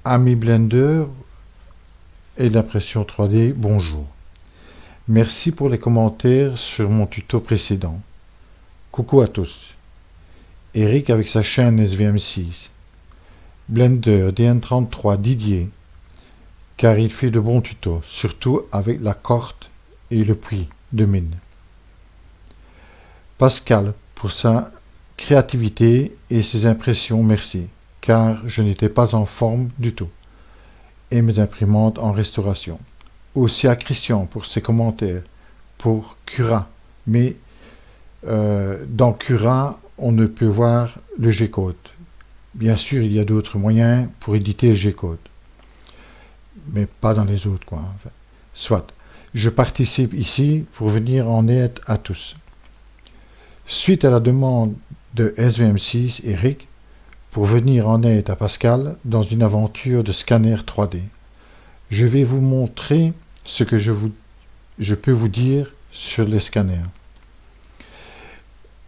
Ami Blender et l'impression 3D, bonjour. Merci pour les commentaires sur mon tuto précédent. Coucou à tous. Eric avec sa chaîne SVM6. Blender DN33 Didier, car il fait de bons tutos, surtout avec la corde et le puits de mine. Pascal pour sa créativité et ses impressions, merci, car je n'étais pas en forme du tout. Et mes imprimantes en restauration. Aussi à Christian pour ses commentaires, pour Cura. Mais dans Cura, on ne peut voir le G-code. Bien sûr, il y a d'autres moyens pour éditer le G-code. Mais pas dans les autres, quoi. Enfin, soit. Je participe ici pour venir en aide à tous. Suite à la demande de SVM6, Eric, pour venir en aide à Pascal dans une aventure de scanner 3D. Je vais vous montrer ce que je peux vous dire sur les scanners.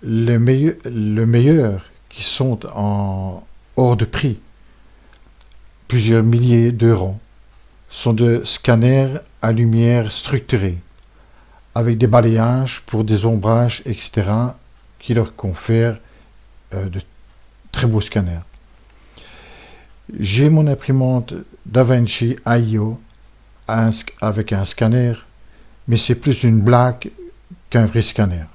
Le meilleur qui sont hors de prix, plusieurs milliers d'euros, sont de scanners à lumière structurée, avec des balayages pour des ombrages, etc., qui leur confèrent de très beaux scanners. J'ai mon imprimante DaVinci IO avec un scanner, mais c'est plus une blague qu'un vrai scanner.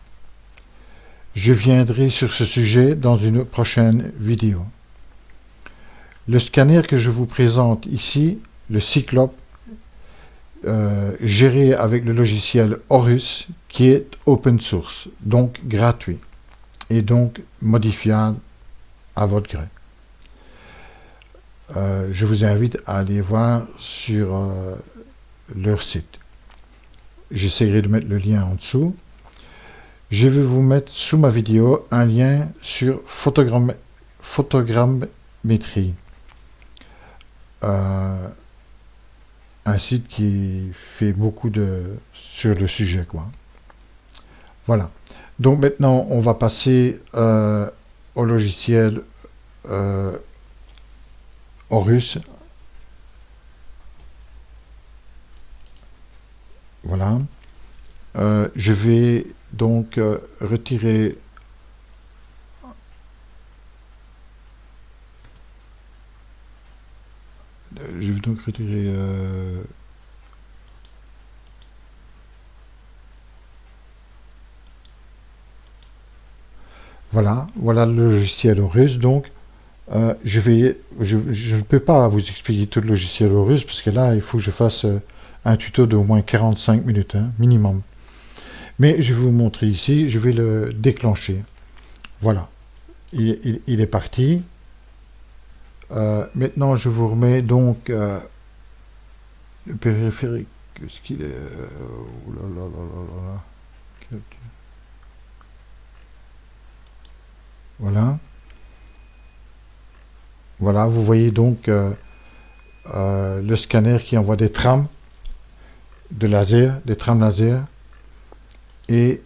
Je viendrai sur ce sujet dans une prochaine vidéo. Le scanner que je vous présente ici, le Cyclope, géré avec le logiciel Horus, qui est open source, donc gratuit, et donc modifiable à votre gré. Je vous invite à aller voir sur leur site. J'essaierai de mettre le lien en dessous. Je vais vous mettre sous ma vidéo un lien sur Photogrammetry, un site qui fait beaucoup sur le sujet, quoi. Voilà. Donc maintenant, on va passer au logiciel Horus. Voilà. Je vais donc retirer voilà le logiciel Horus. Donc je ne peux pas vous expliquer tout le logiciel Horus parce que là il faut que je fasse un tuto d'au moins 45 minutes, hein, minimum. Mais je vais vous montrer ici, je vais le déclencher. Voilà, il est parti. Maintenant, je vous remets donc le périphérique. Qu'est-ce qu'il est oh là là là là là. Voilà. Voilà, vous voyez donc le scanner qui envoie des trames de laser, des trames laser. Et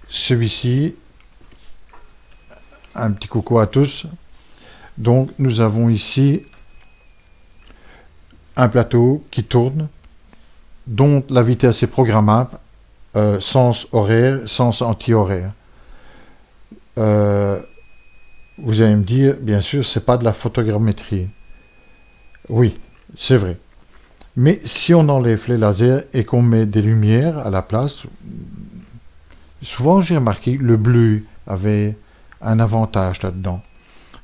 celui-ci, un petit coucou à tous. Donc nous avons ici un plateau qui tourne, dont la vitesse est programmable, sens horaire, sens anti-horaire. Vous allez me dire, bien sûr, c'est pas de la photogrammétrie. Oui, c'est vrai. Mais si on enlève les lasers et qu'on met des lumières à la place, souvent j'ai remarqué le bleu avait un avantage là-dedans.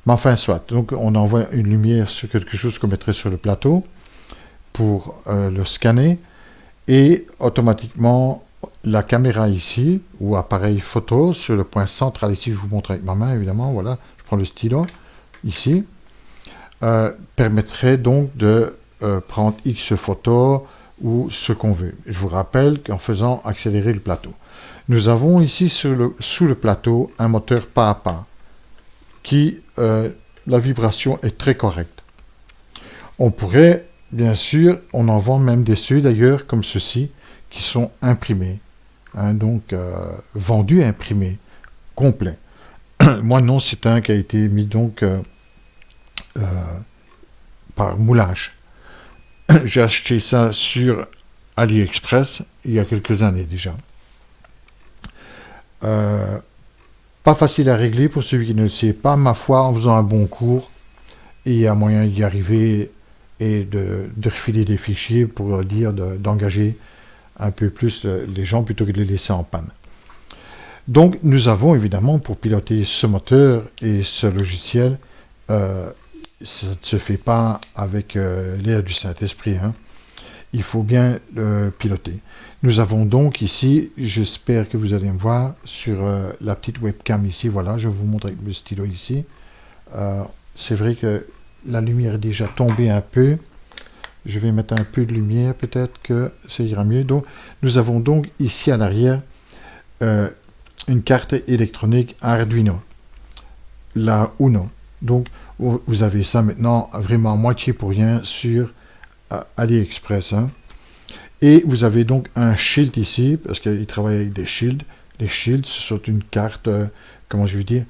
Mais enfin, soit. Donc on envoie une lumière sur quelque chose qu'on mettrait sur le plateau pour le scanner et automatiquement la caméra ici, ou appareil photo, sur le point central ici, je vous montre avec ma main évidemment, voilà, je prends le stylo ici, permettrait donc de prendre X photos ou ce qu'on veut. Je vous rappelle qu'en faisant accélérer le plateau. Nous avons ici sous le plateau un moteur pas à pas qui, la vibration est très correcte. On pourrait, bien sûr, on en vend même des ceux d'ailleurs comme ceux-ci qui sont imprimés, hein, donc vendus imprimés, complets. Moi non, c'est un qui a été mis donc par moulage. J'ai acheté ça sur AliExpress il y a quelques années déjà. Pas facile à régler pour celui qui ne le sait pas. Ma foi, en faisant un bon cours, il y a moyen d'y arriver et de refiler des fichiers pour dire d'engager un peu plus les gens plutôt que de les laisser en panne. Donc nous avons évidemment pour piloter ce moteur et ce logiciel, ça ne se fait pas avec l'aide du Saint-Esprit, hein. Il faut bien piloter. Nous avons donc ici, j'espère que vous allez me voir sur la petite webcam ici, voilà, je vous montre avec le stylo ici. C'est vrai que la lumière est déjà tombée un peu. Je vais mettre un peu de lumière, peut-être que ça ira mieux. Donc, nous avons donc ici à l'arrière une carte électronique Arduino, la Uno. Donc, vous avez ça maintenant vraiment à moitié pour rien sur AliExpress, hein. Et vous avez donc un shield ici, parce qu'il travaille avec des shields. Les shields, ce sont une carte, comment je veux dire,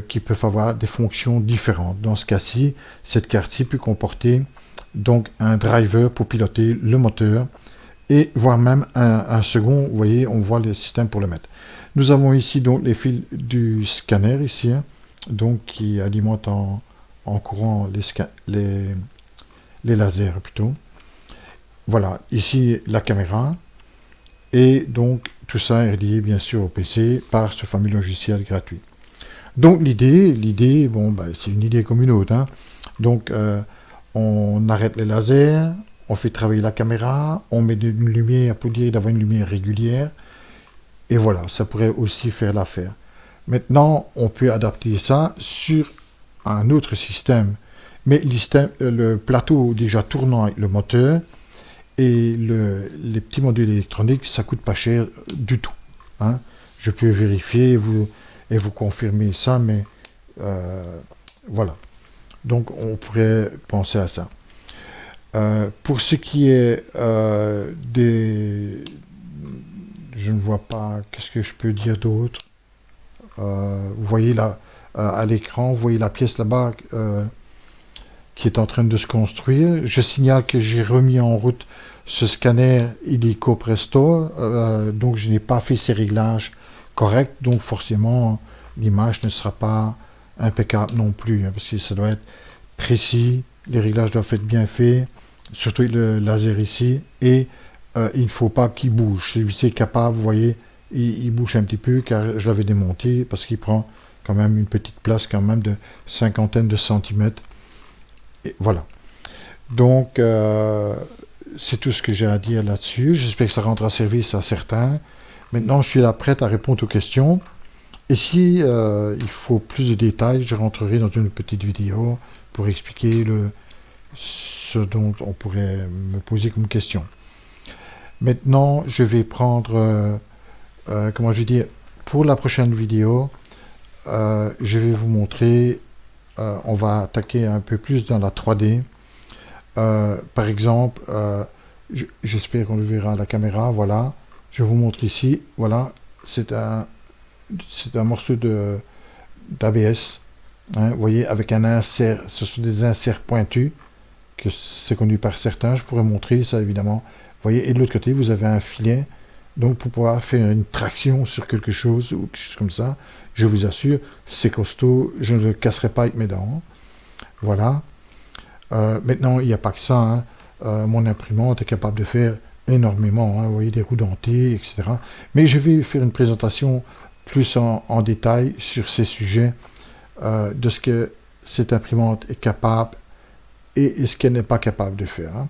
qui peuvent avoir des fonctions différentes. Dans ce cas-ci, cette carte-ci peut comporter donc un driver pour piloter le moteur et voire même un second, vous voyez, on voit le système pour le mettre. Nous avons ici donc les fils du scanner ici, hein, donc qui alimentent en courant les lasers plutôt. Voilà, ici la caméra, et donc tout ça est relié bien sûr au PC par ce fameux logiciel gratuit. Donc l'idée, bon, c'est une idée comme une autre, hein. Donc on arrête les lasers, on fait travailler la caméra, on met une lumière pour dire d'avoir une lumière régulière, et voilà, ça pourrait aussi faire l'affaire. Maintenant, on peut adapter ça sur un autre système, mais le plateau déjà tournant avec le moteur, et les petits modules électroniques, ça coûte pas cher du tout, hein. Je peux vérifier et vous confirmer ça, mais voilà. Donc, on pourrait penser à ça. Pour ce qui est des... Je ne vois pas... Qu'est-ce que je peux dire d'autre? Vous voyez là, à l'écran, vous voyez la pièce là-bas qui est en train de se construire. Je signale que j'ai remis en route ce scanner illico presto, donc je n'ai pas fait ces réglages corrects, donc forcément l'image ne sera pas impeccable non plus, hein, parce que ça doit être précis, les réglages doivent être bien faits, surtout le laser ici, et il ne faut pas qu'il bouge. Celui-ci est capable, vous voyez, il bouge un petit peu car je l'avais démonté, parce qu'il prend quand même une petite place quand même de cinquantaine de centimètres. Et voilà. Donc, c'est tout ce que j'ai à dire là-dessus. J'espère que ça rendra service à certains. Maintenant, je suis là prête à répondre aux questions. Et si il faut plus de détails, je rentrerai dans une petite vidéo pour expliquer ce dont on pourrait me poser comme question. Maintenant, je vais prendre, comment je vais dire, pour la prochaine vidéo, je vais vous montrer, on va attaquer un peu plus dans la 3D. Par exemple, j'espère qu'on le verra à la caméra, voilà, je vous montre ici, voilà, c'est un morceau d'ABS, hein, vous voyez, avec un insert, ce sont des inserts pointus, que c'est connu par certains, je pourrais montrer ça évidemment, vous voyez, et de l'autre côté, vous avez un filet, donc pour pouvoir faire une traction sur quelque chose, ou quelque chose comme ça, je vous assure, c'est costaud, je ne le casserai pas avec mes dents, voilà. Maintenant, il n'y a pas que ça, hein. Mon imprimante est capable de faire énormément, hein, vous voyez, des roues dentées, etc. Mais je vais faire une présentation plus en détail sur ces sujets, de ce que cette imprimante est capable et ce qu'elle n'est pas capable de faire, hein.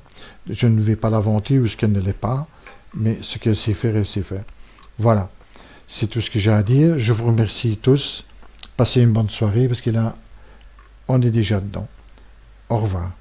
Je ne vais pas la vanter ou ce qu'elle ne l'est pas, mais ce qu'elle sait faire, elle sait faire. Voilà, c'est tout ce que j'ai à dire. Je vous remercie tous. Passez une bonne soirée, parce que là, on est déjà dedans. Au revoir.